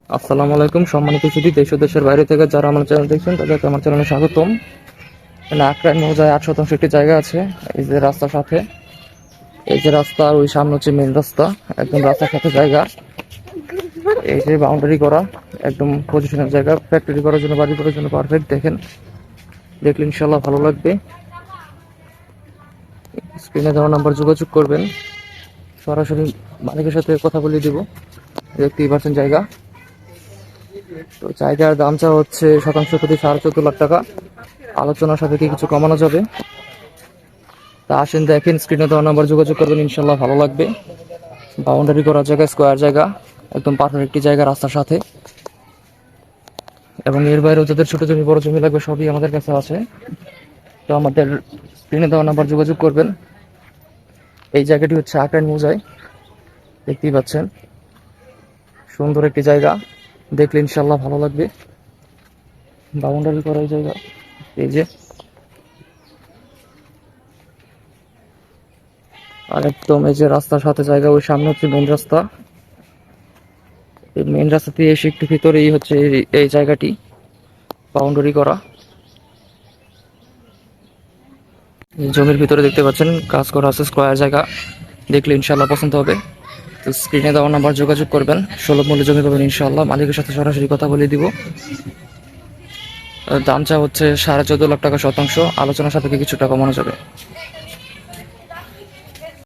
আসসালামু আলাইকুম সম্মানিত সুধী, দেশ ও দেশের বাইরে থেকে যারা আমার চ্যানেল দেখছেন তাদেরকে আমার চ্যানেলে স্বাগতম। এখানে আক্রাইন মৌজায় 8 শতাংশ একটি জায়গা আছে। এই যে রাস্তার সাথে, এই যে রাস্তা, ওই সামনে হচ্ছে মেন রাস্তা, একদম রাস্তার সাথে জায়গা। এই যে বাউন্ডারি করা, একদম পজিশনের জায়গা, ফ্যাক্টরি করার জন্য, বাড়ি করার জন্য পারফেক্ট। দেখলে ইনশাল্লাহ ভালো লাগবে। স্ক্রিনে দেওয়া নাম্বার যোগাযোগ করবেন, সরাসরি মালিকের সাথে কথা বলে দিব। দেখতেই পাচ্ছেন জায়গা। তো জায়গার দাম চাওয়া হচ্ছে শতাংশ প্রতি 14.5 লাখ টাকা। আলোচনার সাপেক্ষে কিছু কমানো যাবে। তা আসেন দেখেন, স্ক্রিনে দেওয়া নাম্বার যোগাযোগ করবেন, ইনশাল্লাহ ভালো লাগবে। বাউন্ডারি করা জায়গা, স্কোয়ার জায়গা, একদম পারফেক্ট একটি জায়গা রাস্তার সাথে। এবং এর বাইরেও যাদের ছোট জমি বড় জমি লাগবে সবই আমাদের কাছে আছে। তো আমাদের স্ক্রিনে দেওয়া নাম্বার যোগাযোগ করবেন। এই জায়গাটি হচ্ছে আক্রাইন মৌজায়, দেখতেই পাচ্ছেন। সুন্দর একটি জায়গা, দেখলে ইনশাল্লাহ ভালো লাগবে। বাউন্ডারি করা এই জায়গা, এই যে। আর একদম এই যে রাস্তার সাথে জায়গা, ওই সামনে হচ্ছে মেন রাস্তা। এই মেন রাস্তা দিয়ে এসে একটু ভিতরেই হচ্ছে এই জায়গাটি বাউন্ডারি করা। জমির ভিতরে দেখতে পাচ্ছেন কাজ করা আছে, স্কোয়ার জায়গা, দেখলে ইনশাল্লাহ পছন্দ হবে। তো স্ক্রিনে দেওয়া নাম্বার যোগাযোগ করবেন, সুলভ মূল্যে জমি পাবেন ইনশাল্লাহ। মালিকের সাথে সরাসরি কথা বলে দিব। দাম চা হচ্ছে 14.5 লাখ টাকা শতাংশ, আলোচনা সাপেক্ষে কিছু টাকা কমানো যাবে।